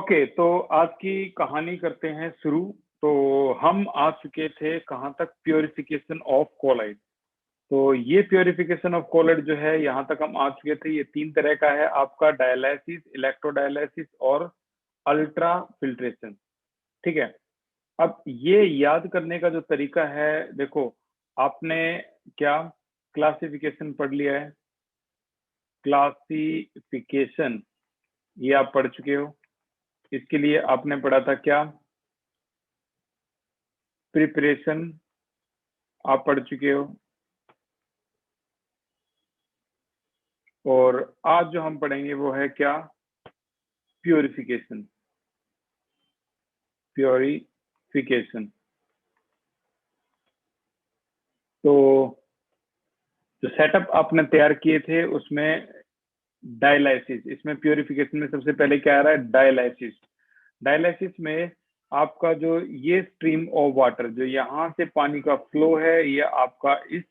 Okay, तो आज की कहानी करते हैं शुरू। तो हम आ चुके थे कहाँ तक? Purification of colloid. तो ये प्योरिफिकेशन ऑफ कोलाइड जो है यहाँ तक हम आ चुके थे। ये तीन तरह का है आपका: डायलिसिस, इलेक्ट्रोडायलिसिस और अल्ट्रा फिल्ट्रेशन। ठीक है। अब ये याद करने का जो तरीका है, देखो, आपने क्या क्लासिफिकेशन पढ़ लिया है? क्लासिफिकेशन ये आप पढ़ चुके हो। इसके लिए आपने पढ़ा था क्या? प्रिपरेशन आप पढ़ चुके हो। और आज जो हम पढ़ेंगे वो है क्या? प्योरिफिकेशन। प्योरिफिकेशन। तो जो सेटअप आपने तैयार किए थे उसमें डायलाइसिस, इसमें प्योरिफिकेशन में सबसे पहले क्या आ रहा है? डायलाइसिस। डायलाइसिस में आपका जो ये स्ट्रीम ऑफ वाटर, जो यहाँ से पानी का फ्लो है, ये आपका इस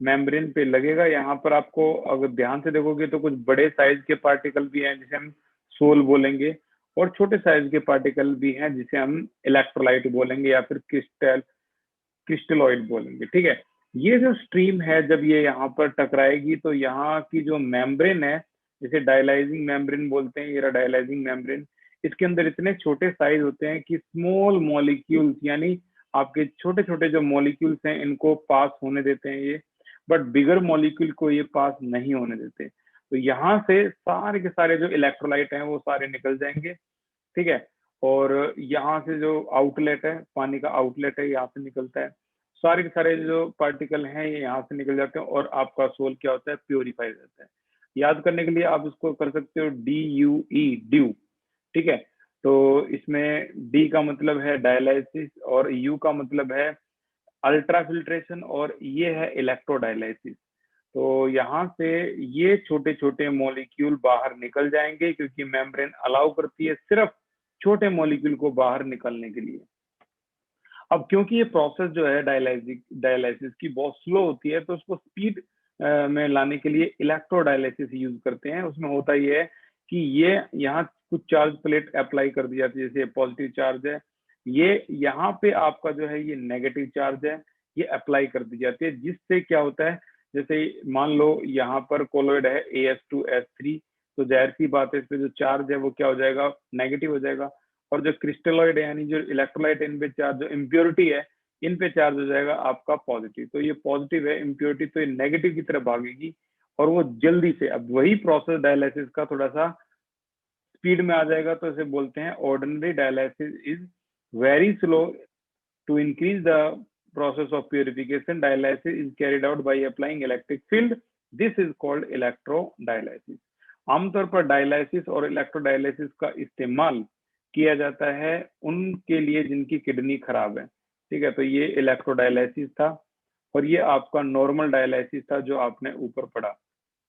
मेम्ब्रेन पे लगेगा। यहाँ पर आपको अगर ध्यान से देखोगे तो कुछ बड़े साइज के पार्टिकल भी हैं जिसे हम सोल बोलेंगे, और छोटे साइज के पार्टिकल भी हैं जिसे हम इलेक्ट्रोलाइट बोलेंगे या फिर क्रिस्टलॉइड बोलेंगे। ठीक है। ये जो स्ट्रीम है जब ये यहाँ पर टकराएगी तो यहाँ की जो मेम्ब्रेन है, जिसे डायलाइजिंग मेम्ब्रेन बोलते हैं, ये डायलाइजिंग मेम्ब्रेन, इसके अंदर इतने छोटे साइज होते हैं कि स्मॉल मॉलिक्यूल्स, यानी आपके छोटे छोटे जो मॉलिक्यूल्स हैं, इनको पास होने देते हैं ये, बट बिगर मॉलिक्यूल को ये पास नहीं होने देते। तो यहाँ से सारे के सारे जो इलेक्ट्रोलाइट हैं वो सारे निकल जाएंगे। ठीक है। और यहाँ से जो आउटलेट है, पानी का आउटलेट है, यहाँ से निकलता है। सारे के सारे जो पार्टिकल हैं ये यहाँ से निकल जाते हैं और आपका सोल क्या होता है? प्योरीफाई हो जाता है। याद करने के लिए आप इसको कर सकते हो DUE, ड्यू। ठीक है। तो इसमें D का मतलब है डायलाइसिस और U का मतलब है अल्ट्रा फिल्ट्रेशन और ये है इलेक्ट्रोडायलाइसिस। तो यहाँ से ये छोटे छोटे मॉलिक्यूल बाहर निकल जाएंगे क्योंकि मेम्ब्रेन अलाउ करती है सिर्फ छोटे मॉलिक्यूल को बाहर निकलने के लिए। अब क्योंकि ये प्रोसेस जो है डायलाइसिस की बहुत स्लो होती है, तो उसको स्पीड में लाने के लिए इलेक्ट्रोडायलिसिस यूज करते हैं। उसमें होता ये है कि ये यहाँ कुछ चार्ज प्लेट अप्लाई कर दी जाती है, जैसे पॉजिटिव चार्ज है, ये यहाँ पे आपका जो है ये नेगेटिव चार्ज है, ये अप्लाई कर दी जाती है, जिससे क्या होता है, जैसे मान लो यहाँ पर कोलॉइड है AS2S3, तो जाहिर सी बात है इस पे जो चार्ज है वो क्या हो जाएगा? नेगेटिव हो जाएगा। और जो क्रिस्टलॉइड है, यानी जो इलेक्ट्रोलाइट, इन पे चार्ज, जो इम्प्योरिटी है, इन पे चार्ज हो जाएगा आपका पॉजिटिव। तो ये पॉजिटिव है, इम्प्योरिटी तो ये नेगेटिव की तरफ भागेगी और वो जल्दी से, अब वही प्रोसेस डायलिसिस का थोड़ा सा स्पीड में आ जाएगा। तो इसे बोलते हैं ordinary dialysis is very slow. To increase the process of purification, dialysis is carried out by applying electric field. This is called electrodialysis. आमतौर पर डायलिसिस और इलेक्ट्रोडायलिसिस का इस्तेमाल किया जाता है उनके लिए जिनकी किडनी खराब है। ठीक है। तो ये इलेक्ट्रोडायलिसिस था और ये आपका नॉर्मल डायलिसिस था जो आपने ऊपर पढ़ा।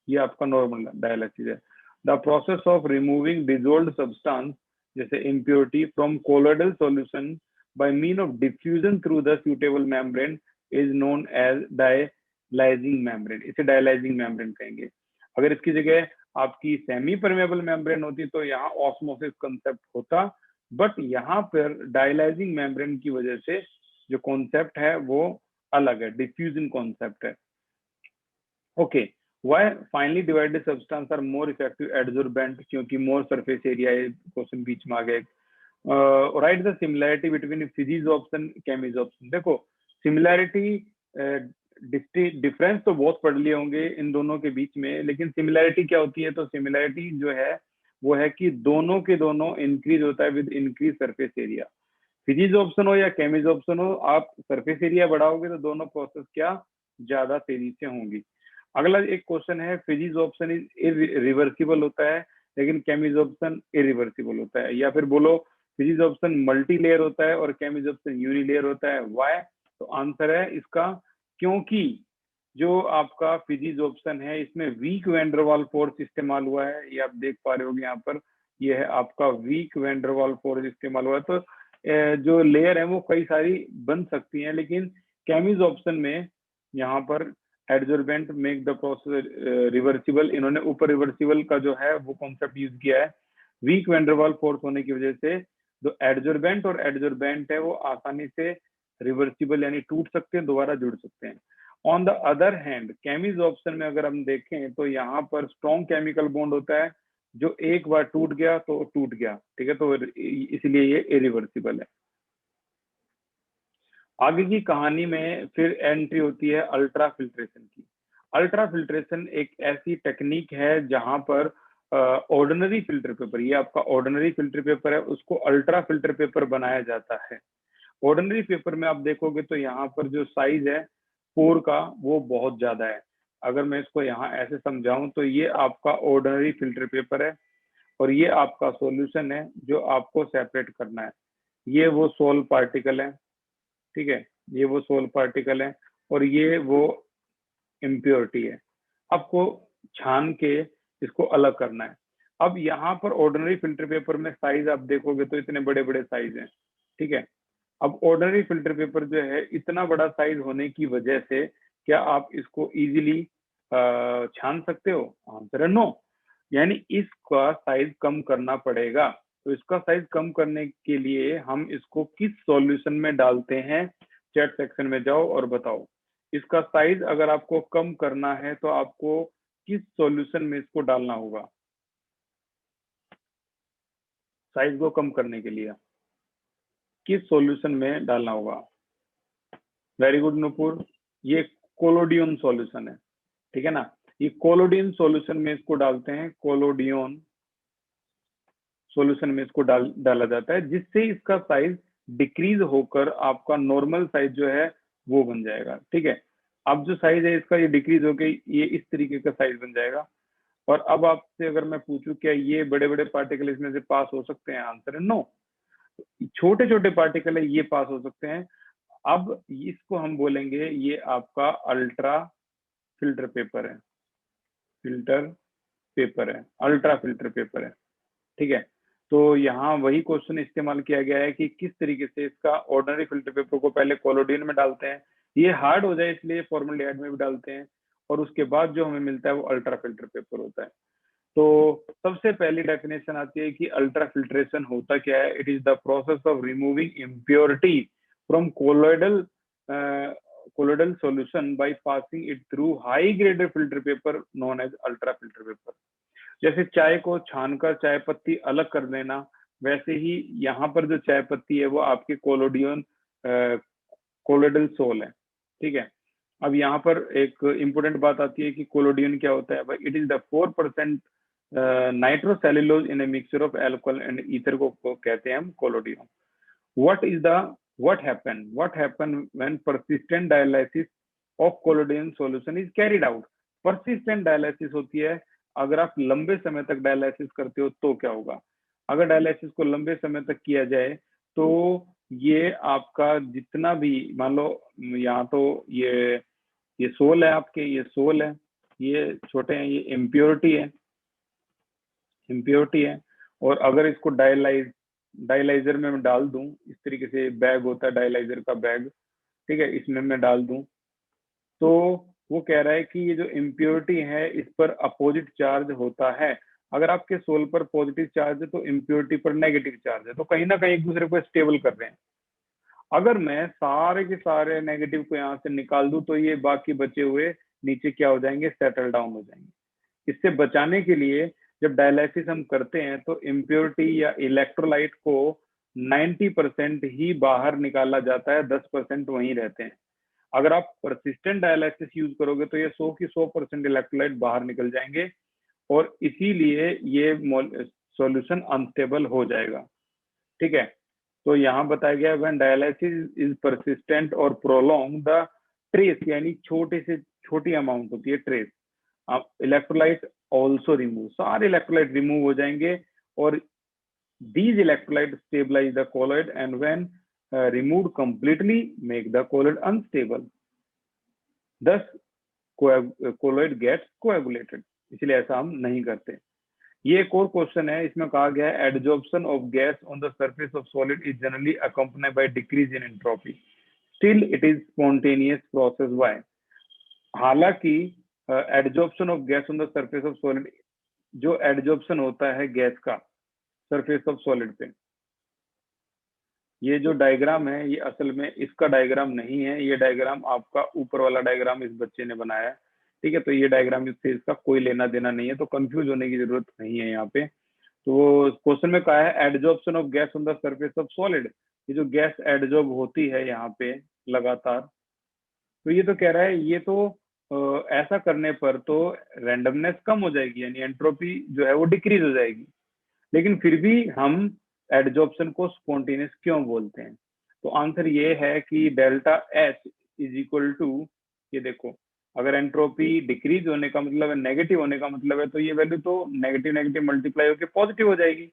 ये आपका नॉर्मल डायलिसिस है। The process of removing dissolved substance जैसे impurity from colloidal solution by mean of diffusion through the suitable membrane is known as dialyzing membrane। इसे dialyzing membrane कहेंगे। अगर इसकी जगह आपकी सेमी परमेबल मेम्ब्रेन होती तो यहाँ ऑस्मोसिस कंसेप्ट होता, बट यहाँ पर डायलाइजिंग मेम्ब्रेन की वजह से जो कॉन्सेप्ट है वो अलग है, डिफ्यूजन कॉन्सेप्ट है। Okay. Why finely divided substance are more effective adsorbent? क्योंकि मोर सरफेस एरिया, क्वेश्चन बीच में आ गया। Write the similarity between physisorption chemisorption. देखो, सिमिलैरिटी, डिफरेंस तो बहुत पढ़ लिए होंगे इन दोनों के बीच में, लेकिन सिमिलैरिटी क्या होती है? तो सिमिलैरिटी जो है वो है कि दोनों के दोनों इंक्रीज होता है विद इंक्रीज सरफेस एरिया। फिजिजॉर्प्शन हो या केमिजॉर्प्शन हो, आप सरफेस एरिया बढ़ाओगे तो दोनों प्रोसेस क्या ज्यादा तेजी से होंगी। अगला एक क्वेश्चन है, फिजिजॉर्प्शन इज रिवर्सिबल होता है लेकिन केमिजॉर्प्शन इरिवर्सिबल होता है, या फिर बोलो फिजिजॉर्प्शन मल्टी लेयर होता है और केमिजॉर्प्शन यूनिलेयर होता है। व्हाई? तो आंसर है इसका क्योंकि जो आपका फिजिजॉर्प्शन है इसमें वीक वैन डर वाल फोर्स इस्तेमाल हुआ है। ये आप देख पा रहे होगे यहाँ पर, ये है आपका वीक वैन डर वाल फोर्स इस्तेमाल हुआ है। तो जो लेयर है वो कई सारी बन सकती हैं, लेकिन केमिजॉर्प्शन में यहाँ पर adsorbent make the process reversible, इन्होंने ऊपर रिवर्सिबल का जो है वो कॉन्सेप्ट यूज किया है। वीक वैंडरवाल फोर्स होने की वजह से जो एडजॉर्बेंट और एडजॉर्बेंट है वो आसानी से रिवर्सिबल यानी टूट सकते हैं, दोबारा जुड़ सकते हैं। On the other hand chemisorption में अगर हम देखें तो यहाँ पर स्ट्रॉन्ग केमिकल बॉन्ड होता है, जो एक बार टूट गया तो टूट गया, ठीक है, तो इसलिए ये इरिवर्सिबल है। आगे की कहानी में फिर एंट्री होती है अल्ट्रा फिल्ट्रेशन की। अल्ट्रा फिल्ट्रेशन एक ऐसी टेक्निक है जहां पर ऑर्डिनरी फिल्टर पेपर, ये आपका ऑर्डिनरी फिल्टर पेपर है, उसको अल्ट्रा फिल्टर पेपर बनाया जाता है। ऑर्डिनरी पेपर में आप देखोगे तो यहाँ पर जो साइज है पोर का वो बहुत ज्यादा है। अगर मैं इसको यहाँ ऐसे समझाऊं तो ये आपका ऑर्डिनरी फिल्टर पेपर है और ये आपका सॉल्यूशन है जो आपको सेपरेट करना है। ये वो सोल पार्टिकल है, ठीक है, ये वो सोल पार्टिकल है और ये वो इम्प्योरिटी है। आपको छान के इसको अलग करना है। अब यहाँ पर ऑर्डिनरी फिल्टर पेपर में साइज आप देखोगे तो इतने बड़े बड़े साइज हैं, ठीक है। अब ऑर्डिनरी फिल्टर पेपर जो है इतना बड़ा साइज होने की वजह से क्या आप इसको इजीली छान सकते हो? आंसर है नो, यानी इसका साइज कम करना पड़ेगा। तो इसका साइज कम करने के लिए हम इसको किस सॉल्यूशन में डालते हैं? चैट सेक्शन में जाओ और बताओ। इसका साइज अगर आपको कम करना है तो आपको किस सॉल्यूशन में इसको डालना होगा? साइज को कम करने के लिए किस सॉल्यूशन में डालना होगा? वेरी गुड नूपुर, ये कोलोडियन सॉल्यूशन है, ठीक है ना। ये कोलोडियन सॉल्यूशन में इसको डालते हैं, कोलोडियन सॉल्यूशन में इसको डाला जाता है, जिससे इसका साइज डिक्रीज होकर आपका नॉर्मल साइज जो है वो बन जाएगा, ठीक है। अब जो साइज है इसका ये डिक्रीज होकर ये इस तरीके का साइज बन जाएगा। और अब आपसे अगर मैं पूछूं क्या ये बड़े बड़े पार्टिकल इसमें से पास हो सकते हैं? आंसर है नो, छोटे छोटे पार्टिकल है ये पास हो सकते हैं। अब इसको हम बोलेंगे ये आपका अल्ट्रा फिल्टर पेपर है, फिल्टर पेपर है, अल्ट्रा फिल्टर पेपर है, ठीक है। तो यहाँ वही क्वेश्चन इस्तेमाल किया गया है कि किस तरीके से इसका ऑर्डिनरी फिल्टर पेपर को पहले कोलोडियन में डालते हैं, ये हार्ड हो जाए इसलिए फॉर्मल्डिहाइड में भी डालते हैं, और उसके बाद जो हमें मिलता है वो अल्ट्रा फिल्टर पेपर होता है। तो सबसे पहली डेफिनेशन आती है कि अल्ट्रा फिल्ट्रेशन होता क्या है? It is the process of removing impurity from colloidal solution by passing it through high graded filter paper known as ultra filter paper. जैसे चाय को छानकर चाय पत्ती अलग कर देना, वैसे ही यहाँ पर जो चाय पत्ती है वो आपके कोलोइडल सोल है, ठीक है। अब यहाँ पर एक इंपोर्टेंट बात आती है कि कोलोडियन क्या होता है भाई? It is the 4% nitrocellulose in a mixture of alcohol and ether को कहते हैं हम collodion. what happen when persistent dialysis of collodion solution is carried out? persistent dialysis होती है अगर आप लंबे समय तक डायलिसिस करते हो तो क्या होगा? अगर डायलिसिस को लंबे समय तक किया जाए तो ये आपका जितना भी, मान लो यहाँ तो ये सोल है आपके, ये सोल है, ये छोटे हैं, ये इम्प्योरिटी है। और अगर इसको डायलाइजर में मैं डाल दूं, इस तरीके से बैग होता है डायलाइजर का बैग, ठीक है, इसमें मैं डाल दूं तो वो कह रहा है कि ये जो इम्प्योरिटी है इस पर अपोजिट चार्ज होता है। अगर आपके सोल पर पॉजिटिव चार्ज है तो इम्प्योरिटी पर नेगेटिव चार्ज है, तो कहीं ना कहीं एक दूसरे को स्टेबल कर रहे हैं। अगर मैं सारे के सारे नेगेटिव को यहाँ से निकाल दूं तो ये बाकी बचे हुए नीचे क्या हो जाएंगे? सेटल डाउन हो जाएंगे। इससे बचाने के लिए जब डायलिसिस हम करते हैं तो इम्प्योरिटी या इलेक्ट्रोलाइट को 90% ही बाहर निकाला जाता है, 10% वहीं रहते हैं। अगर आप परसिस्टेंट डायलिसिस यूज करोगे तो ये 100 की 100% इलेक्ट्रोलाइट बाहर निकल जाएंगे और इसीलिए ये सॉल्यूशन अनस्टेबल हो जाएगा, ठीक है। तो यहाँ बताया गया व्हेन डायलिसिस इज परसिस्टेंट और प्रोलॉन्ग द ट्रेस, यानी छोटे से छोटी अमाउंट होती है ट्रेस, इलेक्ट्रोलाइट ऑल्सो रिमूव, सारे इलेक्ट्रोलाइट रिमूव हो जाएंगे और these electrolytes stabilize the colloid and when removed completely make the colloid unstable, thus colloid gets coagulated। इसलिए ऐसा हम नहीं करते। ये एक और क्वेश्चन है, इसमें कहा गया है adsorption of gas on the surface of solid is generally accompanied by decrease in entropy, still it is spontaneous process, why? हालांकि adsorption of gas on the surface of solid, जो एडजॉर्प्शन होता है gas का surface of solid पे। ये जो diagram है ये असल में इसका डायग्राम नहीं है, ये डायग्राम आपका ऊपर वाला डायग्राम इस बच्चे ने बनाया है, ठीक है। तो ये डायग्राम इससे इसका कोई लेना देना नहीं है, तो कंफ्यूज होने की जरूरत नहीं है यहाँ पे। तो क्वेश्चन में कहा है adsorption of gas on the surface of solid, ये जो गैस एडजॉर्ब होती है यहाँ पे लगातार, तो ये तो कह रहा है ये तो ऐसा करने पर तो रैंडमनेस कम हो जाएगी, यानी एंट्रोपी जो है वो डिक्रीज हो जाएगी, लेकिन फिर भी हम एडजॉर्प्शन को स्पॉन्टेनियस क्यों बोलते हैं? तो आंसर ये है कि delta H is equal to, ये देखो अगर एंट्रोपी डिक्रीज होने का मतलब है, नेगेटिव होने का मतलब है, तो ये वैल्यू तो नेगेटिव नेगेटिव मल्टीप्लाई होकर पॉजिटिव हो जाएगी।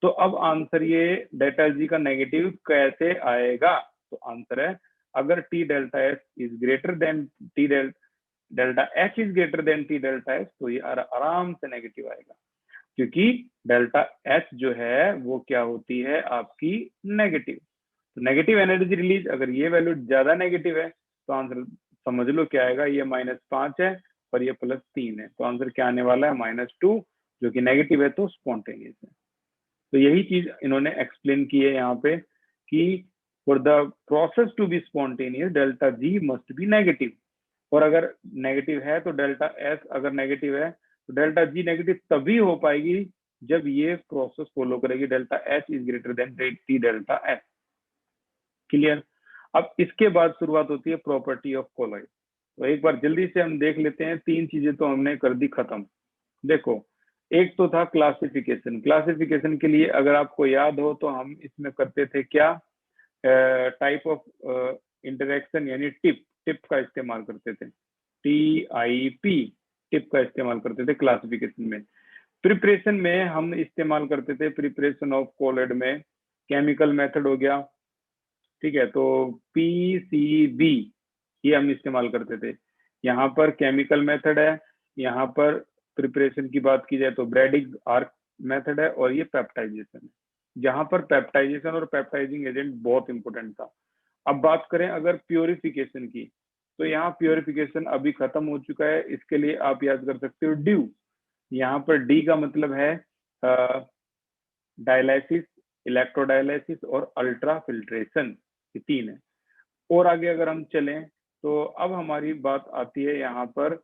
तो अब आंसर ये डेल्टा जी का नेगेटिव कैसे आएगा? तो आंसर है अगर T delta S is greater than T delta H is greater than T delta S, तो ये आराम से नेगेटिव आएगा, क्योंकि डेल्टा एच जो है वो क्या होती है आपकी नेगेटिव। तो नेगेटिव एनर्जी रिलीज, अगर ये वैल्यू ज्यादा नेगेटिव है तो आंसर समझ लो क्या आएगा, ये -5 है और ये +3 है, तो आंसर क्या आने वाला है -2, जो कि नेगेटिव है तो स्पॉन्टेनियस है। तो यही चीज इन्होंने एक्सप्लेन की है यहाँ पे कि for the process to be spontaneous delta G must be negative, और अगर नेगेटिव है तो डेल्टा एस अगर नेगेटिव है तो डेल्टा जी नेगेटिव तभी हो पाएगी जब ये प्रोसेस फॉलो करेगी delta H is greater than T delta S. Clear? अब इसके बाद शुरुआत होती है प्रॉपर्टी ऑफ कोलॉइड। तो एक बार जल्दी से हम देख लेते हैं, 3 चीजें तो हमने कर दी खत्म। देखो, एक तो था क्लासिफिकेशन। क्लासिफिकेशन के लिए अगर आपको याद हो तो हम इसमें करते थे क्या, टाइप ऑफ इंटरेक्शन यानी टिप का इस्तेमाल करते थे, TIP टिप का इस्तेमाल करते थे क्लासिफिकेशन में। प्रिपरेशन में हम इस्तेमाल करते थे प्रिपरेशन ऑफ कोलॉइड में केमिकल मेथड हो गया, ठीक है, तो PCB ये हम इस्तेमाल करते थे। यहाँ पर केमिकल मेथड है, यहाँ पर प्रिपरेशन की बात की जाए तो ब्रैडिग आर्क मेथड है, और ये पेप्टाइजेशन है, जहां पर पेप्टाइजेशन और पेप्टाइजिंग एजेंट बहुत इंपॉर्टेंट था। अब बात करें अगर प्योरिफिकेशन की, तो यहाँ प्योरिफिकेशन अभी खत्म हो चुका है, इसके लिए आप याद कर सकते हो ड्यू। यहाँ पर डी का मतलब है डायलिसिस, इलेक्ट्रोडायलिसिस और अल्ट्रा फिल्ट्रेशन, ये 3 है। और आगे अगर हम चलें तो अब हमारी बात आती है यहाँ पर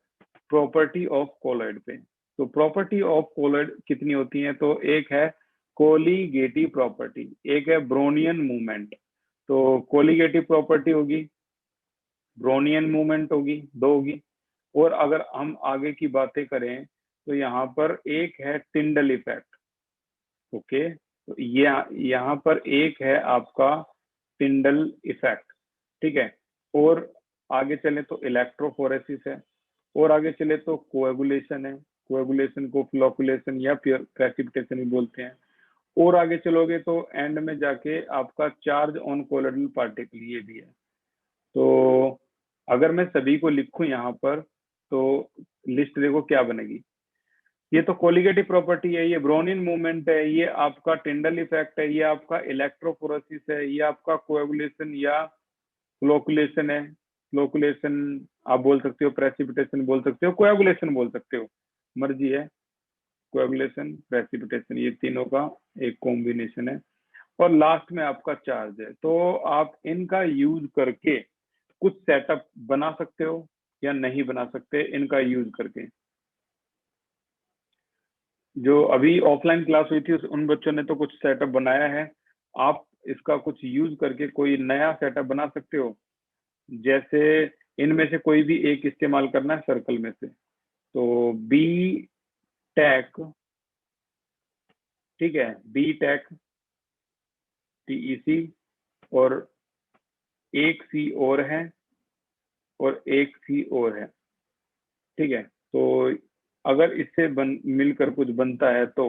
प्रॉपर्टी ऑफ कोलॉइड पे। तो प्रॉपर्टी ऑफ कोलॉइड कितनी होती है? तो एक है कोलिगेटिव प्रॉपर्टी, एक है ब्रोनियन मूवमेंट। तो कोलिगेटिव प्रॉपर्टी होगी, ब्रोनियन मूवमेंट होगी, 2 होगी। और अगर हम आगे की बातें करें तो यहाँ पर एक है टिंडल इफेक्ट। ओके, तो यहाँ पर एक है आपका टिंडल इफेक्ट, ठीक है। और आगे चले तो इलेक्ट्रोफोरेसिस है, और आगे चले तो कोएगुलेशन है, कोएगुलेशन को फ्लोकुलेशन या प्रेसिपिटेशन भी बोलते हैं। और आगे चलोगे तो एंड में जाके आपका चार्ज ऑन कोलोइडल पार्टिकल ये भी है। तो अगर मैं सभी को लिखूं यहाँ पर तो लिस्ट देखो क्या बनेगी। ये तो कोलिगेटिव प्रॉपर्टी है, ये ब्रोनिन मूवमेंट है, ये आपका टिंडल इफेक्ट है, ये आपका इलेक्ट्रोफोरेसिस है, ये आपका कोएगुलेशन या फ्लोकुलेशन है। फ्लोकुलेशन आप बोल सकते हो, प्रेसिपिटेशन बोल सकते हो, कोएगुलेशन बोल सकते हो, मर्जी है। कोएगुलेशन, प्रेसिपिटेशन, ये तीनों का एक कॉम्बिनेशन है। और लास्ट में आपका चार्ज है। तो आप इनका यूज करके कुछ सेटअप बना सकते हो या नहीं बना सकते इनका यूज करके। जो अभी ऑफलाइन क्लास हुई थी उन बच्चों ने तो कुछ सेटअप बनाया है, आप इसका कुछ यूज करके कोई नया सेटअप बना सकते हो। जैसे इनमें से कोई भी एक इस्तेमाल करना है सर्कल में से, तो बी टेक, ठीक है, बी टेक TEC, और एक सी और है और एक सी और है, ठीक है। तो अगर इससे मिलकर कुछ बनता है तो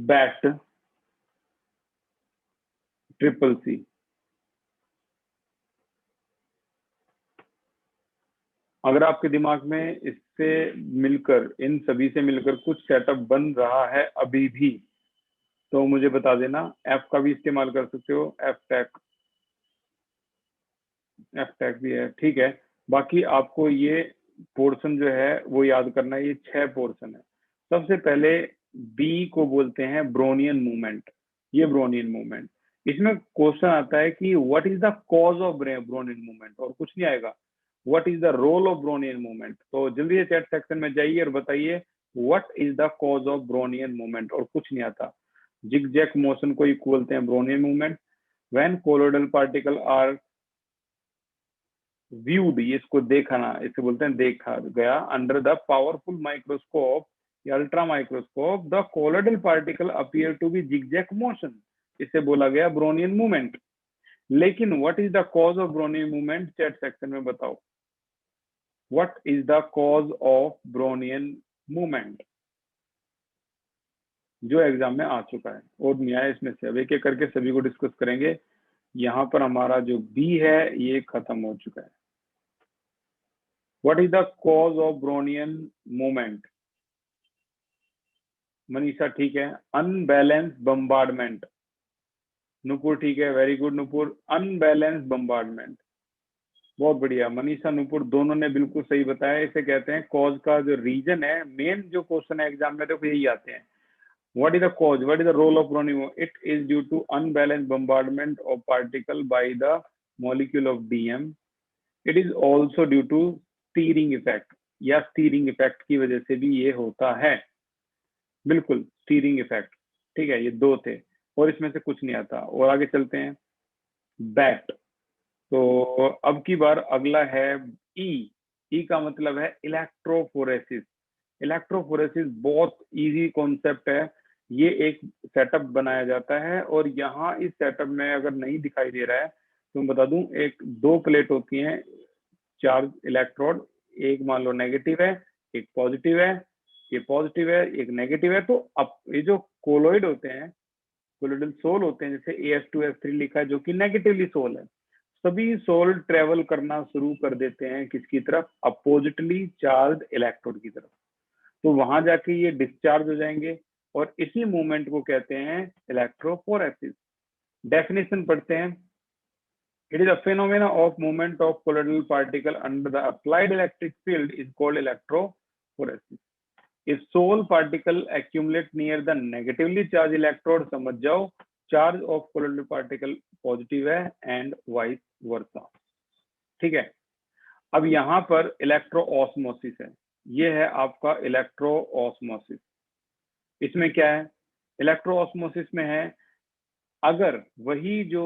बैट CCC। अगर आपके दिमाग में इससे मिलकर, इन सभी से मिलकर कुछ सेटअप बन रहा है अभी भी, तो मुझे बता देना। एफ का भी इस्तेमाल कर सकते हो, एफ टेक भी है, ठीक है। बाकी आपको ये पोर्शन जो है वो याद करना है, ये 6 पोर्शन है। सबसे पहले बी को बोलते हैं ब्रोनियन मूवमेंट, ये ब्रोनियन मूवमेंट। इसमें क्वेश्चन आता है कि what is the cause of Brownian movement, और कुछ नहीं आएगा। What is the role of Brownian movement, तो जल्दी से चैट सेक्शन में जाइए और बताइए what is the cause of Brownian movement, और कुछ नहीं आता। जिगजैग मोशन को ही बोलते हैं Brownian movement. When colloidal particle are viewed, ये इसको देखना, इसे बोलते हैं देखा गया, अंडर द पावरफुल माइक्रोस्कोप या ultra microscope, the colloidal particle appear to be zigzag motion, इसे बोला गया ब्रोनियन मूवमेंट। लेकिन what is the cause of Brownian movement, chat section में बताओ। What is the cause of Brownian movement, जो exam में आ चुका है और नहीं आया इसमें से। अब एक एक करके सभी को डिस्कस करेंगे। यहाँ पर हमारा जो बी है ये खत्म हो चुका है। What is the cause of Brownian movement, Manisha ठीक है। अनबैलेंस बम्बार्डमेंट, नुपुर ठीक है, very good Nupur. Unbalance bombardment, बहुत बढ़िया मनीषा नुपुर, दोनों ने बिल्कुल सही बताया। इसे कहते हैं कॉज का जो रीजन है, मेन जो क्वेश्चन है एग्जाम में देखो यही आते हैं। What is the cause? What is the role of browning? It is due to unbalanced bombardment of particle by the molecule of DM. It is also due to steering effect, या steering effect की वजह से भी ये होता है। बिल्कुल steering effect, ठीक है। ये दो थे और इसमें से कुछ नहीं आता। और आगे चलते हैं, बैट। तो अब की बार अगला है ई। ई का मतलब है इलेक्ट्रोफोरेसिस। इलेक्ट्रोफोरेसिस बहुत इजी कॉन्सेप्ट है। ये एक सेटअप बनाया जाता है और यहाँ इस सेटअप में अगर नहीं दिखाई दे रहा है तो मैं बता दूं, एक दो प्लेट होती हैं, चार्ज इलेक्ट्रोड, एक मान लो नेगेटिव है, एक पॉजिटिव है, ये पॉजिटिव है, एक नेगेटिव है। तो अब ये जो कोलोइड होते हैं, कोलोइडल सोल होते हैं, जैसे AS2S3 लिखा है जो कि नेगेटिवली सोल है, सभी सोल ट्रेवल करना शुरू कर देते हैं किसकी तरफ, अपोजिटली चार्ज इलेक्ट्रोड की तरफ। तो वहां जाके ये डिस्चार्ज हो जाएंगे और इसी मूवमेंट को कहते हैं इलेक्ट्रोफोरेसिस। डेफिनेशन पढ़ते हैं। It is a phenomena of movement of colloidal particle under the applied electric field is called electrophoresis. If sole particle accumulate near the negatively charged electrode, समझ जाओ charge of colloidal particle positive है and vice versa, ठीक है। अब यहाँ पर इलेक्ट्रोऑस्मोसिस है, ये है आपका इलेक्ट्रोऑस्मोसिस। इसमें क्या है, इलेक्ट्रोऑस्मोसिस में है अगर वही जो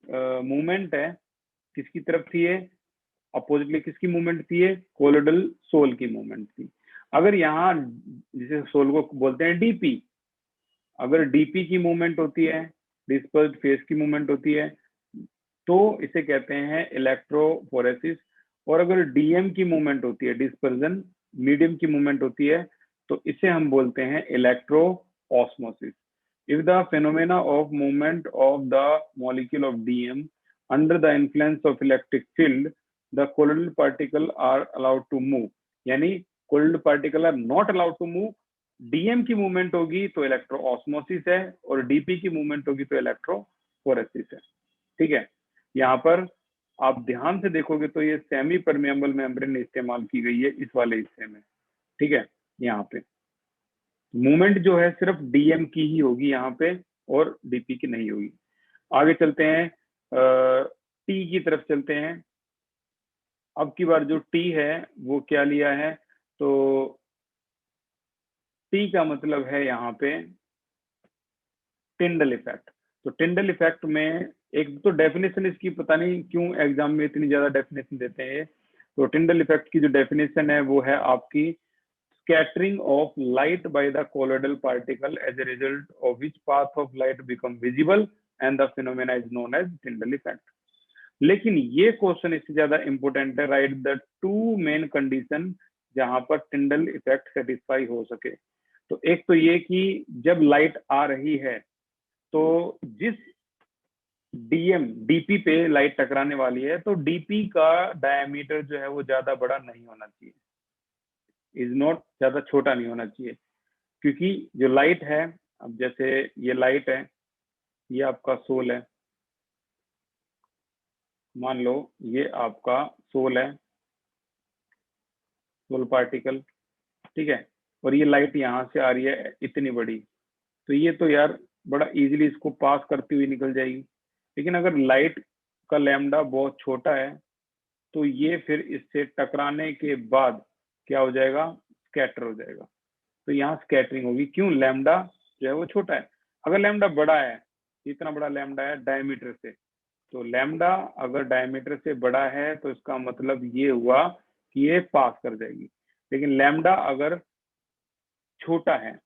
मूवमेंट है किसकी तरफ थी, ये अपोजिटली किसकी मूवमेंट थी, ये कोलोइडल सोल की मूवमेंट थी। अगर यहाँ जिसे सोल को बोलते हैं डीपी, अगर डीपी की मूवमेंट होती है, डिस्पर्स्ड फेस की मूवमेंट होती है, तो इसे कहते हैं इलेक्ट्रोफोरेसिस। और अगर डीएम की मूवमेंट होती है, डिस्पर्जन मीडियम की मूवमेंट होती है, तो इसे हम बोलते हैं इलेक्ट्रोऑस्मोसिस। If the phenomena of movement of the molecule of DM under the influence of electric field, the colloidal particle are allowed to move, यानी colloidal particle are not allowed to move। DM की movement होगी तो इलेक्ट्रोऑस्मोसिस है और DP की movement होगी तो electrophoresis है, ठीक है। यहाँ पर आप ध्यान से देखोगे तो ये सेमी परमेबल मेम्ब्रेन इस्तेमाल की गई है इस वाले हिस्से में, ठीक है। यहाँ पे मूवमेंट जो है सिर्फ डीएम की ही होगी यहाँ पे और डीपी की नहीं होगी। आगे चलते हैं, टी की तरफ चलते हैं। अब की बार जो टी है वो क्या लिया है, तो टी का मतलब है यहाँ पे टिंडल इफेक्ट। तो टिंडल इफेक्ट में एक तो डेफिनेशन इसकी, पता नहीं क्यों एग्जाम में इतनी ज्यादा डेफिनेशन देते हैं। तो टिंडल इफेक्ट की जो डेफिनेशन है वो है आपकी scattering of light by the colloidal particle as a result of which path of light become visible and the phenomena is known as Tyndall effect। लेकिन ये क्वेश्चन इससे ज्यादा इंपोर्टेंट है, right the two main condition जहां पर Tyndall effect satisfy हो सके। तो एक तो ये कि जब लाइट आ रही है तो जिस डीएम डीपी पे लाइट टकराने वाली है तो डीपी का डायमीटर जो है वो ज्यादा बड़ा नहीं होना चाहिए, इज नॉट, ज्यादा छोटा नहीं होना चाहिए। क्योंकि जो लाइट है, अब जैसे ये लाइट है, ये आपका सोल है, मान लो ये आपका सोल है, सोल पार्टिकल, ठीक है, और ये लाइट यहाँ से आ रही है इतनी बड़ी, तो ये तो यार बड़ा इजीली इसको पास करती हुई निकल जाएगी। लेकिन अगर लाइट का लैम्डा बहुत छोटा है तो ये फिर इससे टकराने के बाद क्या हो जाएगा, स्कैटर हो जाएगा। तो यहाँ स्कैटरिंग होगी, क्यों, लैम्डा जो है वो छोटा है। अगर लैम्डा बड़ा है, इतना बड़ा लैम्डा है डायमीटर से, तो लैम्डा अगर डायमीटर से बड़ा है तो इसका मतलब ये हुआ कि ये पास कर जाएगी। लेकिन लैम्डा अगर छोटा है,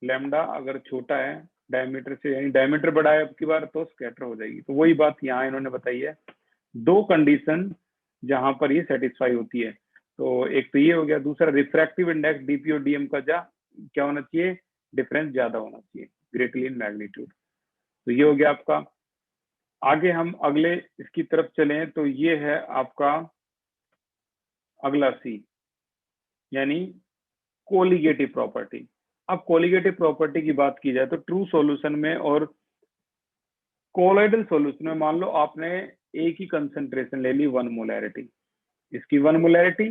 लैम्डा अगर छोटा है डायमीटर से, यानी डायमीटर बड़ा है अब की बार, तो स्कैटर हो जाएगी। तो वही बात यहाँ इन्होंने बताई है, दो कंडीशन जहां पर ये सेटिस्फाई होती है। तो एक तो ये हो गया, दूसरा रिफ्रैक्टिव इंडेक्स डीपी और डीएम का क्या होना चाहिए, डिफरेंस ज्यादा होना चाहिए, ग्रेटरली इन मैग्नीट्यूड। तो ये हो गया आपका। आगे हम अगले इसकी तरफ चलें तो ये है आपका अगला सी, यानी कोलिगेटिव प्रॉपर्टी। अब कोलिगेटिव प्रॉपर्टी की बात की जाए तो ट्रू सॉल्यूशन में और कोलॉइडल सॉल्यूशन में मान लो आपने एक ही कंसंट्रेशन ले ली, 1 मोलैरिटी, इसकी 1 मोलैरिटी,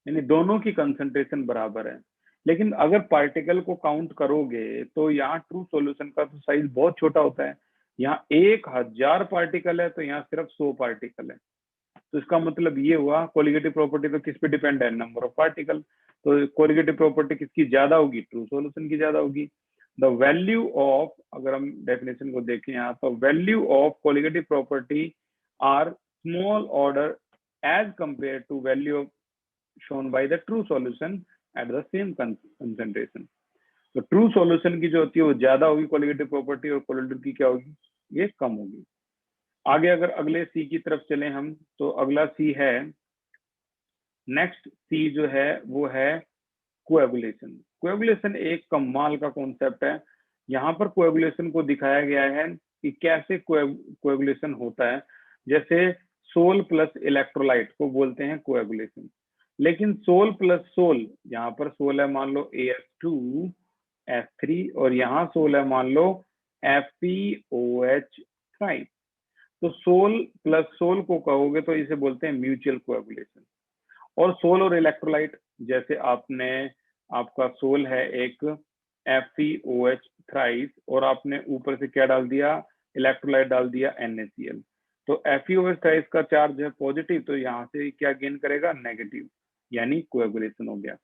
यानी दोनों की कंसंट्रेशन बराबर है। लेकिन अगर पार्टिकल को काउंट करोगे तो यहाँ ट्रू सॉल्यूशन का तो साइज बहुत छोटा होता है, यहाँ 1000 पार्टिकल है तो यहाँ सिर्फ 100 पार्टिकल है। तो इसका मतलब ये हुआ, कोलिगेटिव प्रॉपर्टी तो किस पे डिपेंड है, नंबर ऑफ पार्टिकल। तो कोलिगेटिव प्रॉपर्टी किसकी ज्यादा होगी, ट्रू सॉल्यूशन की ज्यादा होगी। द वैल्यू ऑफ, अगर हम डेफिनेशन को देखें यहाँ, तो value of colligative property are small order as compare to value of shown by the true solution at the same concentration। तो ट्रू सॉल्यूशन की जो होती है वो ज्यादा होगी कोलिगेटिव प्रॉपर्टी, और कोलिगेटिव की क्या होगी, ये कम होगी। आगे अगर अगले सी की तरफ चलें हम, तो अगला सी है, नेक्स्ट सी जो है वो है कोएगुलेशन। कोएगुलेशन एक कमाल का कॉन्सेप्ट है। यहाँ पर कोएगुलेशन को दिखाया गया है कि कैसे कोएगुलेशन होता है। जैसे सोल प्लस इलेक्ट्रोलाइट को बोलते हैं कोएगुलेशन, लेकिन सोल प्लस सोल, यहाँ पर सोल है मान लो AS2F3 और यहाँ सोल है मान लो FeOH5। तो सोल प्लस सोल को कहोगे तो इसे बोलते हैं म्यूचुअल कोएगुलेशन। और सोल और इलेक्ट्रोलाइट, जैसे आपका सोल है एक FeOH थ्राइस और आपने ऊपर से क्या डाल दिया, इलेक्ट्रोलाइट डाल दिया NaCl। तो FeOH थ्राइस का चार्ज है पॉजिटिव, तो यहाँ से क्या गेन करेगा, नेगेटिव, यानी कोएगुलेशन हो गया।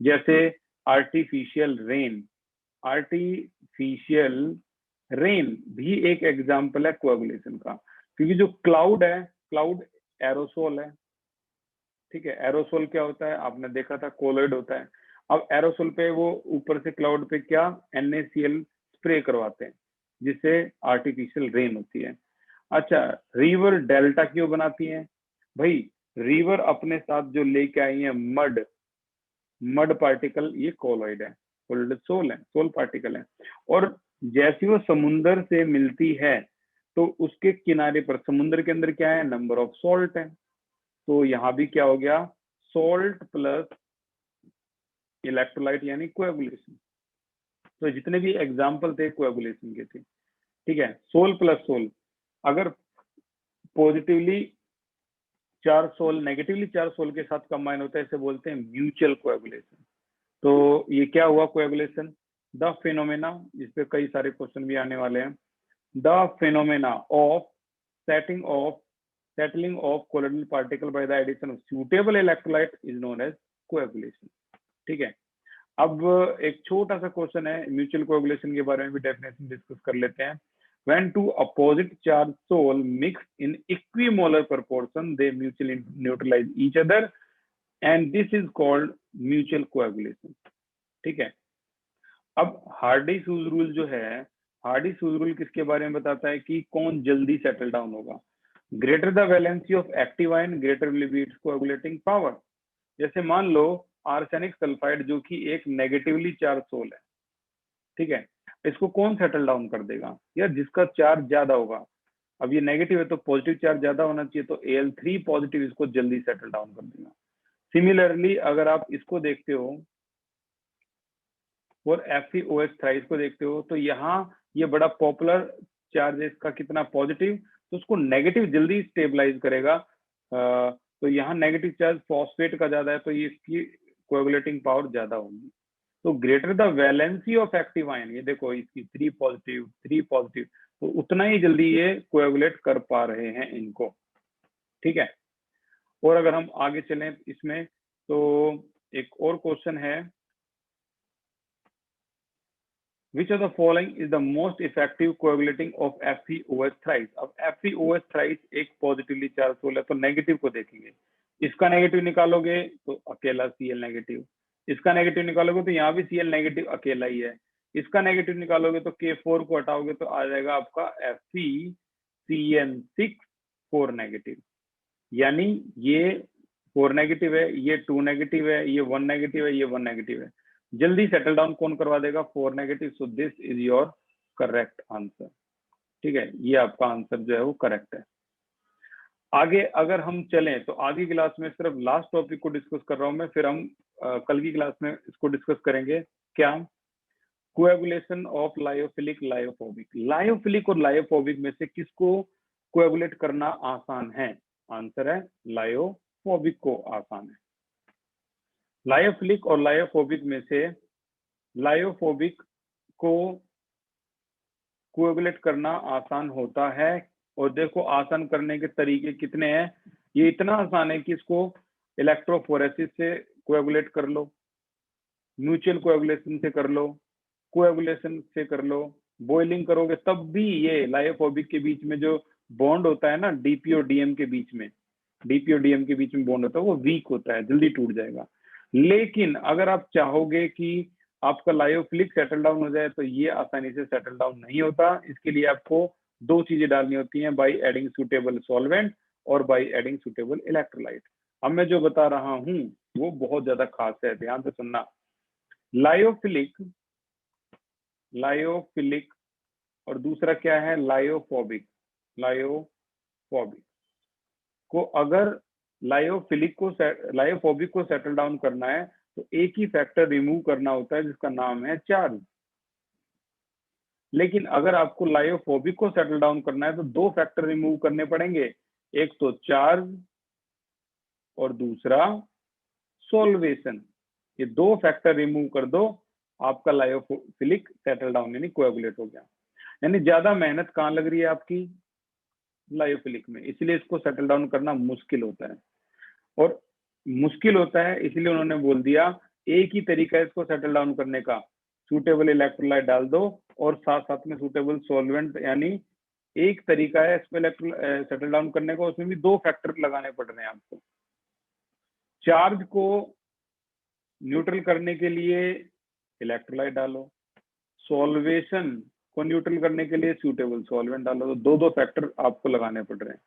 जैसे आर्टिफिशियल रेन भी एक एग्जांपल है कोएगुलेशन का, क्योंकि जो क्लाउड है, क्लाउड एरोसोल है, ठीक है। एरोसोल क्या होता है, आपने देखा था कोलॉइड होता है। अब एरोसोल पे वो ऊपर से क्लाउड पे क्या NaCl स्प्रे करवाते हैं, जिससे आर्टिफिशियल रेन होती है। अच्छा, रिवर डेल्टा क्यों बनाती है भाई, रिवर अपने साथ जो लेके आई है मड पार्टिकल, ये कोलॉइड है, सोल पार्टिकल है। और जैसी वो समुन्द्र से मिलती है तो उसके किनारे पर, समुद्र के अंदर क्या है, नंबर ऑफ सॉल्ट है। तो यहाँ भी क्या हो गया, सॉल्ट प्लस इलेक्ट्रोलाइट यानी कोएगुलेशन। तो जितने भी एग्जाम्पल थे कोएगुलेशन के थे, ठीक है। सोल प्लस सोल, अगर पॉजिटिवली 4 सोल नेगेटिवली 4 सोल के साथ कंबाइन होता है, इसे बोलते हैं म्यूचुअल कोएगुलेशन। तो ये क्या हुआ कोएगुलेशन, द फिनोमेना, जिसपे कई सारे क्वेश्चन भी आने वाले हैं। The phenomena of settling of colloidal particle by the addition of suitable electrolyte is known as coagulation। ठीक है। अब एक छोटा सा क्वेश्चन है म्यूचुअल कोएगुलेशन के बारे में भी डेफिनेशन डिस्कस कर लेते हैं। When two opposite charged soul mix in equimolar proportion, they mutually neutralize each other, and this is called mutual coagulation। ठीक है। अब हार्डी-सूज रूल जो है, हार्डी-सूज रूल किसके बारे में बताता है कि कौन जल्दी सेटल डाउन होगा। Greater the valency of active ion greater will be it's coagulating power. जैसे मान लो आर्सेनिक सल्फाइड जो कि एक नेगेटिवली चार्ज सोल है, ठीक है, इसको कौन सेटल डाउन कर देगा, यार जिसका चार्ज ज्यादा होगा। अब ये नेगेटिव है तो पॉजिटिव चार्ज ज्यादा होना चाहिए, तो Al3 पॉजिटिव इसको जल्दी सेटल डाउन कर देगा। सिमिलरली अगर आप इसको देखते हो और FeOH थ्राइस को देखते हो, तो यहाँ ये बड़ा पॉपुलर चार्ज है इसका, कितना पॉजिटिव, तो उसको नेगेटिव जल्दी स्टेबलाइज करेगा तो यहाँ नेगेटिव चार्ज फॉस्फेट का ज्यादा है, तो ये इसकी कोएगुलेटिंग पावर ज्यादा होगी। तो greater the valency of active ion, ये देखो इसकी 3 पॉजिटिव 3 पॉजिटिव, तो उतना ही जल्दी ये कोएगुलेट कर पा रहे हैं इनको, ठीक है। और अगर हम आगे चलें इसमें, तो एक और क्वेश्चन है, Which of the following is the most effective coagulating of FeOH thrice? अब FeOH thrice एक पॉजिटिवली चार्ज सोल है, तो नेगेटिव को देखेंगे। इसका नेगेटिव निकालोगे तो अकेला Cl नेगेटिव, इसका नेगेटिव निकालोगे तो यहाँ भी Cl नेगेटिव अकेला ही है, इसका नेगेटिव निकालोगे तो K4 को हटाओगे तो आ जाएगा आपका FeCN6 4 नेगेटिव। यानी ये 4 नेगेटिव है, ये 2 नेगेटिव है, ये 1 नेगेटिव है, ये 1 नेगेटिव है। जल्दी सेटल डाउन कौन करवा देगा? 4 negative. So this is your correct answer, ठीक है। ये आपका आंसर जो है वो करेक्ट है। आगे अगर हम चलें तो आगे क्लास में सिर्फ लास्ट टॉपिक को डिस्कस कर रहा हूं मैं, फिर हम कल की क्लास में इसको डिस्कस करेंगे। क्या? Coagulation of lyophilic lyophobic. Lyophilic और लायोफोबिक में से किसको कोएगुलेट करना आसान है? आंसर है लायोफोबिक को आसान है। लायोफिलिक और लायोफोबिक में से लायोफोबिक को कोएगुलेट करना आसान होता है। और देखो आसान करने के तरीके कितने हैं। ये इतना आसान है कि इसको इलेक्ट्रोफोरेसिस से कोएगुलेट कर लो, म्यूचुअल कोएगुलेशन से कर लो, कोएगुलेशन से कर लो, बॉइलिंग करोगे तब भी ये लायोफोबिक के बीच में जो बॉन्ड होता है ना, डीपी और डीएम के बीच में, डीपी और डीएम के बीच में बॉन्ड होता है, वो वीक होता है, जल्दी टूट जाएगा। लेकिन अगर आप चाहोगे कि आपका लायोफिलिक सेटल डाउन हो जाए तो ये आसानी से सेटल डाउन नहीं होता। इसके लिए आपको 2 चीजें डालनी होती हैं, बाय एडिंग सुटेबल सॉल्वेंट और बाय एडिंग सुटेबल इलेक्ट्रोलाइट। अब मैं जो बता रहा हूं वो बहुत ज्यादा खास है, ध्यान से सुनना। लायोफिलिक और दूसरा क्या है? लायोफोबिक। लायोफोबिक को अगर लायोफोबिक को सेटल डाउन करना है तो एक ही फैक्टर रिमूव करना होता है जिसका नाम है चार्ज। लेकिन अगर आपको लायोफोबिक को सेटल डाउन करना है तो 2 फैक्टर रिमूव करने पड़ेंगे, एक तो चार्ज और दूसरा सॉल्वेशन। ये 2 फैक्टर रिमूव कर दो, आपका लायोफिलिक सेटल डाउन यानी कोएगुलेट हो गया। यानी ज्यादा मेहनत कहाँ लग रही है आपकी? लायोफिलिक में, इसलिए इसको सेटल डाउन करना मुश्किल होता है। और मुश्किल होता है इसलिए उन्होंने बोल दिया एक ही तरीका है इसको सेटल डाउन करने का, सूटेबल इलेक्ट्रोलाइट डाल दो और साथ साथ में सूटेबल सॉल्वेंट। यानी एक तरीका है इसको सेटल डाउन करने का, उसमें भी 2 फैक्टर लगाने पड़ रहे हैं आपको। चार्ज को न्यूट्रल करने के लिए इलेक्ट्रोलाइट डालो, सॉल्वेशन को न्यूट्रल करने के लिए सूटेबल सॉल्वेंट डालो, तो 2 फैक्टर आपको लगाने पड़ रहे हैं।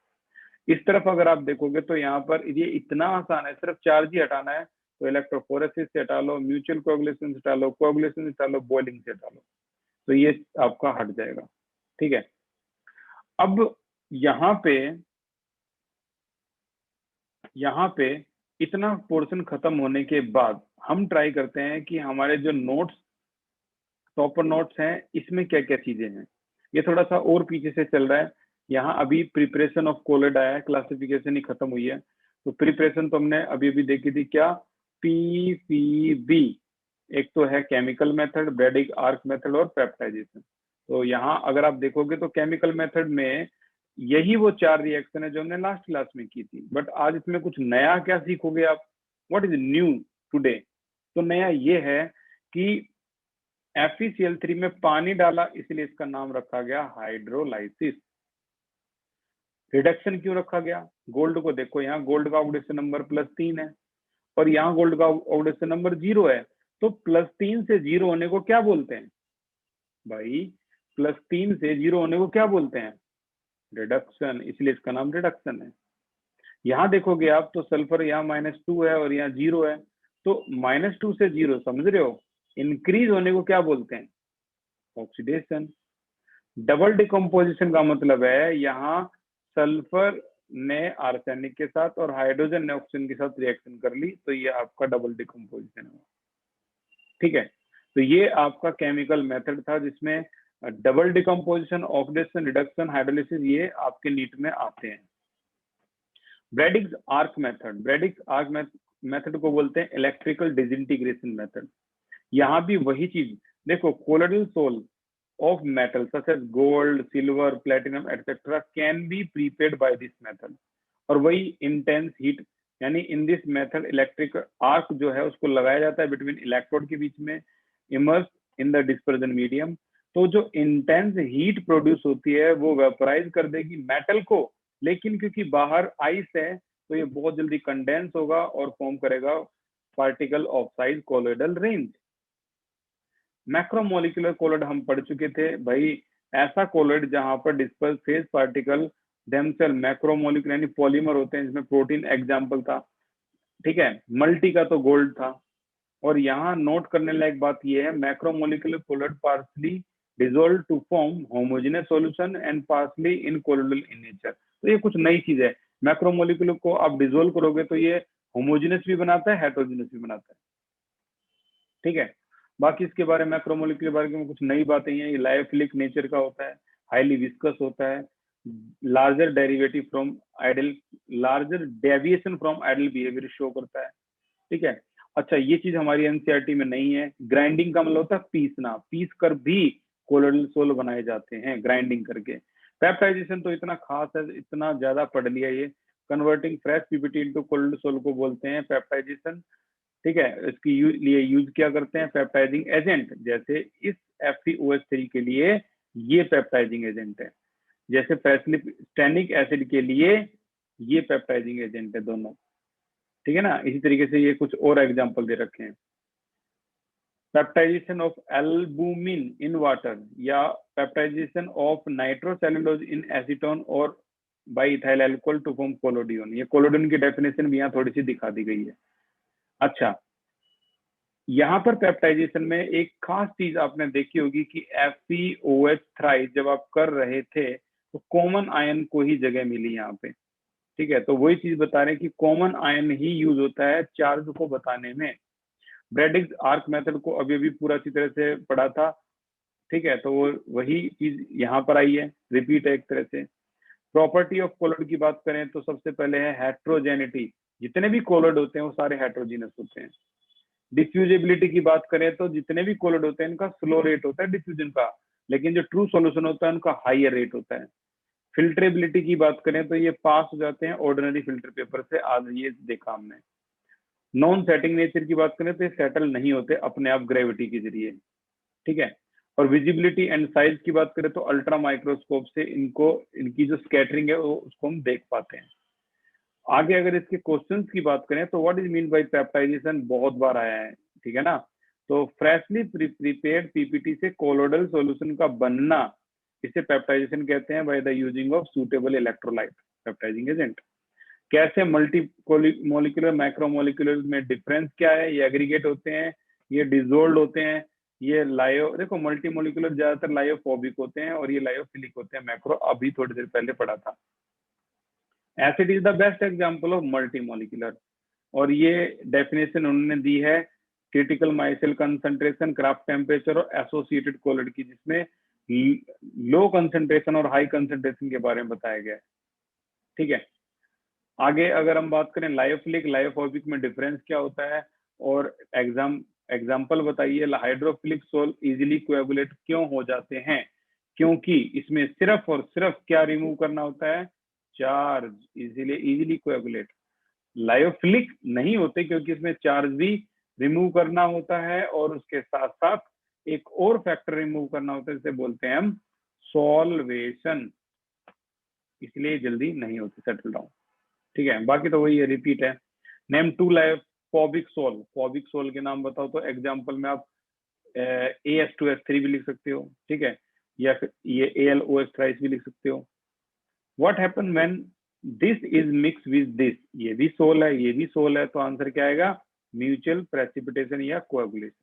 इस तरफ अगर आप देखोगे तो यहाँ पर ये इतना आसान है, सिर्फ चार्ज ही हटाना है। तो इलेक्ट्रोफोरेसिस से हटा लो, म्यूचुअल कोएगुलेशन से हटा लो, कोएगुलेशन से हटा लो, बॉइलिंग से हटा लो, तो ये आपका हट जाएगा, ठीक है। अब यहाँ पे इतना पोर्शन खत्म होने के बाद हम ट्राई करते हैं कि हमारे जो नोट्स, टॉपर नोट्स हैं, इसमें क्या क्या चीजें हैं। ये थोड़ा सा और पीछे से चल रहा है। यहाँ अभी प्रिपरेशन ऑफ कोलेड आया है, क्लासिफिकेशन ही खत्म हुई है। तो प्रिपरेशन तो हमने अभी अभी देखी थी, क्या? PCB। एक तो है chemical method, Bredig arc method और पेप्टाइजेशन। तो यहाँ अगर आप देखोगे तो केमिकल मेथड में यही वो 4 रिएक्शन है जो हमने लास्ट क्लास में की थी, बट आज इसमें कुछ नया क्या सीखोगे आप? What is new today? तो नया ये है कि FeCl3 में पानी डाला, इसलिए इसका नाम रखा गया हाइड्रोलाइसिस। रिडक्शन क्यों रखा गया? गोल्ड को देखो, यहाँ गोल्ड का ऑक्सीडेशन नंबर +3 है और यहाँ गोल्ड का ऑक्सीडेशन नंबर 0 है। तो +3 से 0 होने को क्या बोलते हैं भाई? +3 से 0 होने को क्या बोलते हैं? रिडक्शन, इसलिए इसका नाम रिडक्शन है। यहाँ देखोगे आप तो सल्फर यहाँ -2 है और यहाँ 0 है, तो -2 से 0, समझ रहे हो? इंक्रीज होने को क्या बोलते हैं? ऑक्सीडेशन। डबल डिकम्पोजिशन का मतलब है यहाँ सल्फर ने आर्सेनिक के साथ और हाइड्रोजन ने ऑक्सीजन के साथ रिएक्शन कर ली, तो ये आपका डबल डिकम्पोजिशन है, ठीक है। तो ये आपका केमिकल मेथड था जिसमें double decomposition, oxidation, reduction, hydrolysis ये आपके नीट में आते हैं। ब्रैडिग्स आर्क मेथड, ब्रैडिग्स आर्क मेथड को बोलते हैं इलेक्ट्रिकल डिसइंटीग्रेशन मेथड। यहाँ भी वही चीज देखो, colloidal sol of metal such as gold, silver, platinum, etc. can be prepared by this method। और वही इंटेंस हीट, यानी in this method electric arc जो है उसको लगाया जाता है बिटवीन इलेक्ट्रोड के बीच में, immerse in the dispersion medium. तो जो इंटेंस हीट प्रोड्यूस होती है वो वेपराइज कर देगी मेटल को, लेकिन क्योंकि बाहर आइस है तो ये बहुत जल्दी कंडेंस होगा और फॉर्म करेगा particle of size colloidal range. Macromolecular colloid हम पढ़ चुके थे भाई, ऐसा कोलोइड जहां पर disperse phase particle themselves macromolecular यानी पॉलीमर होते हैं, जिसमें प्रोटीन एग्जाम्पल था, ठीक है। मल्टी का तो गोल्ड था। और यहाँ नोट करने लायक बात यह है, macromolecular colloid partly dissolve to form homogeneous solution and partly in colloidal in nature. तो ये कुछ नई चीज है, मैक्रोमोलिकुलर को आप डिसॉल्व करोगे तो ये होमोजेनियस भी बनाता है, हेटेरोजेनियस भी बनाता है, ठीक है। बाकी इसके बारे में मैक्रोमोलिकुलर के बारे में कुछ नई बातें हैं, ये लायोफिलिक नेचर का होता है, हाईली विस्कस होता है, larger derivative from ideal, larger deviation from ideal behaviour show करता है, ठीक है। अच्छा, ये चीज हमारी एनसीईआरटी में नहीं है। ग्राइंडिंग का मतलब होता है पीसना, पीस कर भी कोलोइडल सोल बनाए जाते हैं ग्राइंडिंग करके। पेप्टाइजेशन तो इतना खास है, इतना ज्यादा पढ़ लिया ये। Converting fresh PPT into colloidal sol को बोलते हैं पेप्टाइजेशन, ठीक है। इसकी लिए यूज क्या करते हैं, पेप्टाइजिंग एजेंट, जैसे इस FeOH3 के लिए ये पेप्टाइजिंग एजेंट है, जैसे फैसिलिस्टेनिक एसिड के लिए ये पेप्टाइजिंग एजेंट है दोनों, ठीक है ना। इसी तरीके से ये कुछ और एग्जांपल दे रखे हैं, peptization of albumin in water या peptization of nitrocellulose in acetone और by ethyl alcohol to form collodion. ये कोलोडियोन की डेफिनेशन भी यहाँ थोड़ी सी दिखा दी गई है। अच्छा, यहाँ पर पेप्टाइजेशन में एक खास चीज आपने देखी होगी कि FeOH थ्राइस जब आप कर रहे थे तो कॉमन आयन को ही जगह मिली यहाँ पे, ठीक है। तो वही चीज बता रहे हैं कि कॉमन आयन ही यूज होता है चार्ज को बताने में। ब्रैडिग्स आर्क मेथड को अभी अभी पूरा अच्छी तरह से पढ़ा था, ठीक है। तो वो वही चीज यहाँ पर आई है, रिपीट है एक तरह से। प्रॉपर्टी ऑफ कोलोइड की बात करें तो सबसे पहले है हेट्रोजेनिटी, जितने भी कोलोइड होते हैं वो सारे हेट्रोजीनस होते हैं। डिफ्यूजिबिलिटी की बात करें तो जितने भी कोलोइड होते हैं इनका स्लो रेट होता है डिफ्यूजन का, लेकिन जो ट्रू सॉल्यूशन होता है उनका हाइयर रेट होता है। फिल्ट्रेबिलिटी की बात करें तो ये पास हो जाते हैं ऑर्डिनरी फिल्टर पेपर से, आज ये देखा हमने। नॉन सेटिंग नेचर की बात करें तो ये सेटल नहीं होते अपने आप ग्रेविटी के जरिए, ठीक है। और विजिबिलिटी एंड साइज की बात करें तो अल्ट्रा माइक्रोस्कोप से इनको, इनकी जो स्कैटरिंग है वो उसको हम देख पाते हैं। आगे अगर इसके क्वेश्चंस की बात करें तो what is mean by peptization बहुत बार आया है, ठीक है ना। तो फ्रेशली प्रिपेयर्ड पीपीटी से कोलोइडल सॉल्यूशन का बनना, इसे पेप्टाइजेशन कहते हैं by the using of suitable electrolyte peptising agent. कैसे मल्टी मोलिकुलर मैक्रोमोलिकुलर में डिफरेंस क्या है, ये एग्रीगेट होते हैं, ये डिसोल्व होते हैं, ये लायो, देखो मल्टी मोलिकुलर ज्यादातर लायोफोबिक होते हैं और ये लायोफिलिक होते हैं, मैक्रो अभी थोड़ी देर पहले पढ़ा था। Acid is the best example of multi molecular, और ये डेफिनेशन उन्होंने दी है critical myself concentration, craft temperature और एसोसिएटेड कोलोइड की, जिसमें लो कंसंट्रेशन और हाई कंसंट्रेशन के बारे में बताया गया है, ठीक है। आगे अगर हम बात करें लायोफिलिक लायोफोबिक में डिफरेंस क्या होता है, और एग्जाम्पल बताइए। हाइड्रोफिलिक सोल इजिली कोएगुलेट क्यों हो जाते हैं, क्योंकि इसमें सिर्फ और सिर्फ क्या रिमूव करना होता है, चार्ज, इजिली कोएगुलेट। लायोफिलिक नहीं होते क्योंकि इसमें चार्ज भी रिमूव करना होता है और उसके साथ साथ एक और फैक्टर रिमूव करना होता है, जिसे बोलते हैं हम सॉल्वेशन, इसलिए जल्दी नहीं होती सेटल डाउन, ठीक है। बाकी तो वही है, रिपीट है। Name two lyophobic sol, phobic sol के नाम बताओ, तो एग्जांपल में आप AS2S3 भी लिख सकते हो, ठीक है, या फिर ये AlOH थ्राइस भी लिख सकते हो। What happen when this is mix with this, ये भी सोल है ये भी सोल है, तो आंसर क्या आएगा, म्यूचुअल प्रेसिपिटेशन या coagulation.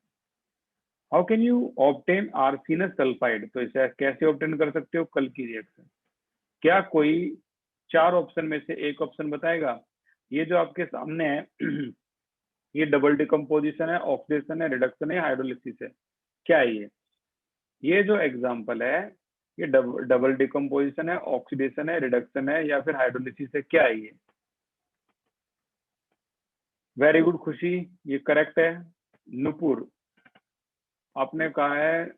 How can you obtain arsenious sulphide, तो इसे कैसे ऑब्टेन कर सकते हो, कल की रिएक्शन। क्या कोई 4 ऑप्शन में से एक ऑप्शन बताएगा। ये जो आपके सामने है ये डबल डिकम्पोजिशन है, ऑक्सीडेशन है, रिडक्शन है, हाइड्रोलिसिस है, क्या है ये जो एग्जांपल है ये डबल डिकम्पोजिशन है, ऑक्सीडेशन है, रिडक्शन है या फिर हाइड्रोलिसिस है, क्या है ये। वेरी गुड खुशी, ये करेक्ट है। नुपुर, आपने कहा है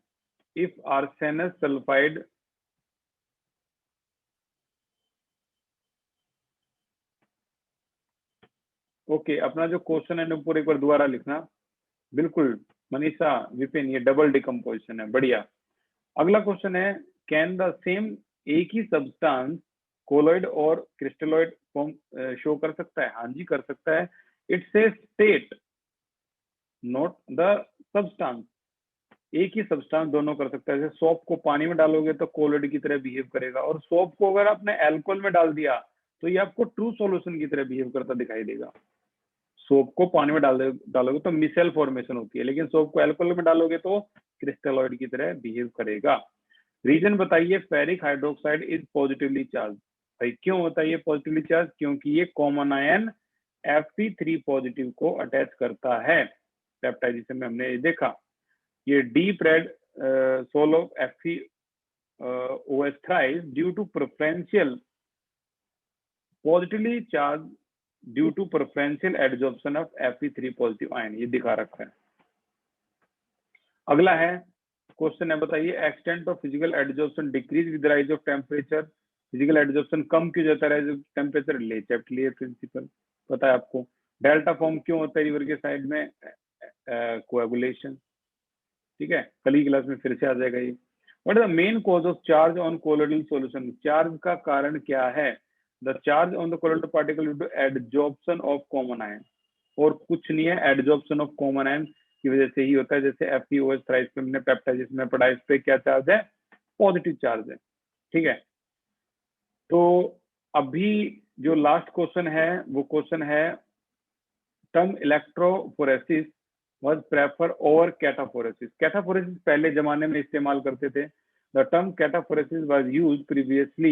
इफ आर्सेनस सल्फाइड ओके, अपना जो क्वेश्चन है नुपुर एक बार दोबारा लिखना। बिल्कुल मनीषा, विपिन, ये डबल डिकम्पोजिशन है, बढ़िया। अगला क्वेश्चन है, कैन द सेम, एक ही सब्सटेंस कोलॉइड और क्रिस्टलॉइड फॉर्म शो कर सकता है? हाँ जी कर सकता है। It's a state not the substance. एक ही सब्सटेंस दोनों कर सकता है। जैसे सोप को पानी में डालोगे तो कोलॉइड की तरह बिहेव करेगा, और सोप को अगर आपने अल्कोहल में डाल दिया तो ये आपको ट्रू सॉल्यूशन की तरह बिहेव करता दिखाई देगा। सोप को पानी में डालोगे तो मिसेल फॉर्मेशन होती है, लेकिन सोप को अल्कोहल में डालोगे तो क्रिस्टलॉइड की तरह बिहेव करेगा। रीजन बताइए, ferric hydroxide is positively charge. भाई क्यों बताइए पॉजिटिवली चार्ज? क्योंकि ये कॉमन आयन Fe3 पॉजिटिव को अटैच करता है। पेप्टाइजेशन में हमने ये देखा। ये deep red sol of FeOH thrice due to preferential positively charge due to preferential adsorption of Fe3 positive ion, ये दिखा रखा है। अगला है क्वेश्चन है, बताइए extent of physical adsorption decrease with rise of temperature. Physical adsorption कम क्यों जाता है टेम्परेचर? ले चैप्टलियर प्रिंसिपल पता है आपको। डेल्टा फॉर्म क्यों होता है रिवर के साइड में? कोएगुलेशन। ठीक है, कल की क्लास में फिर से आ जाएगा ये। What is the main cause of charge on colloidal solution? Charge का कारण क्या है? The charge on the colloidal particle due to adsorption of common ion, और कुछ नहीं है, एडजॉर्प्शन ऑफ कॉमन आयन की वजह से ही होता है। जैसे FeOH थ्राइस पे हमने पेप्टाइजेशन में पढ़ा, इस पे क्या चार्ज है? पॉजिटिव चार्ज है। ठीक है, तो अभी जो लास्ट क्वेश्चन है वो क्वेश्चन है, term electrophoresis was prefer over cataphoresis। कैटाफोरेसिस पहले जमाने में इस्तेमाल करते थे। The term cataphoresis was used previously,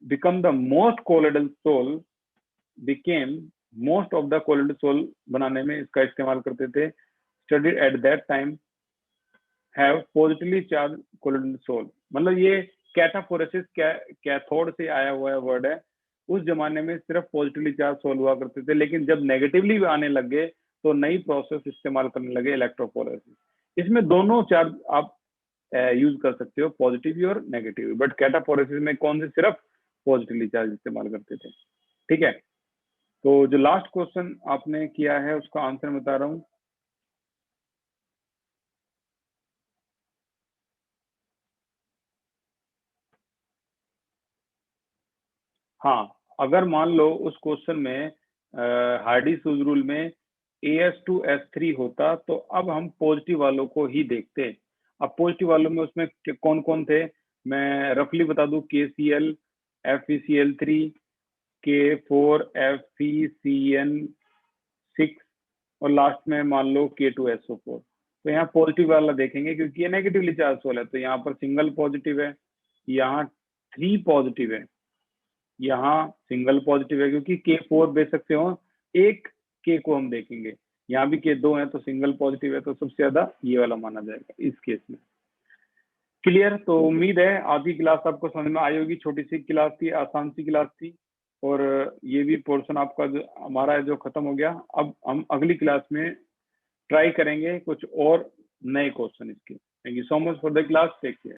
become the most colloidal sol, became most of the colloidal sol बनाने में इसका इस्तेमाल करते थे। Studied at that time have positively charged colloidal sol। मतलब ये कैटाफोरेसिस कैथोड से आया हुआ वर्ड है। उस जमाने में सिर्फ पॉजिटिवली चार्ज सोल हुआ करते थे, लेकिन जब नेगेटिवली भी आने लग गए तो नई प्रोसेस इस्तेमाल करने लगे, इलेक्ट्रोफोरेसिस। इसमें दोनों चार्ज आप यूज कर सकते हो, पॉजिटिव और नेगेटिव, बट कैटाफोरेसिस में कौन से सिर्फ पॉजिटिवली चार्ज इस्तेमाल करते थे। ठीक है, तो जो लास्ट क्वेश्चन आपने किया है उसका आंसर बता रहा हूँ। हाँ, अगर मान लो उस क्वेश्चन में हार्डी-सूज रूल में AS2S3 होता तो अब हम पॉजिटिव वालों को ही देखते। अब पॉजिटिव वालों में उसमें कौन कौन थे मैं रफली बता दूं, KCl, FeCl3, K4, FeCN6 और लास्ट में मान लो K2SO4। तो यहाँ पॉजिटिव वाला देखेंगे क्योंकि ये नेगेटिवली चार्ज सोल है, तो यहाँ पर सिंगल पॉजिटिव है, यहाँ 3 पॉजिटिव है, यहाँ सिंगल पॉजिटिव है क्योंकि K4 दे सकते हो, एक K को हम देखेंगे, यहाँ भी K2 है तो सिंगल पॉजिटिव है, तो सबसे ज्यादा ये वाला माना जाएगा इस केस में। क्लियर? तो उम्मीद है आज की क्लास आपको समझ में आई होगी। छोटी सी क्लास थी, आसान सी क्लास थी, और ये भी पोर्शन आपका जो हमारा जो खत्म हो गया। अब हम अगली क्लास में ट्राई करेंगे कुछ और नए क्वेश्चन इसके। Thank you so much for the class, take care.